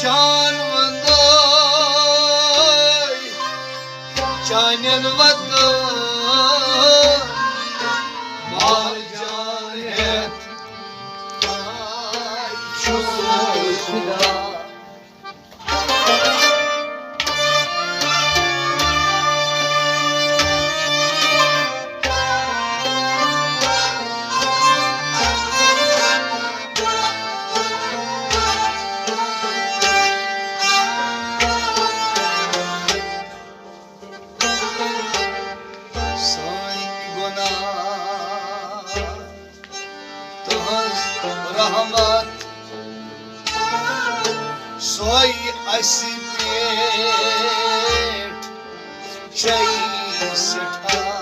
जान वंदोय चानन वतो माल जान है खुदा रहमत सोई असी पेट चई सठा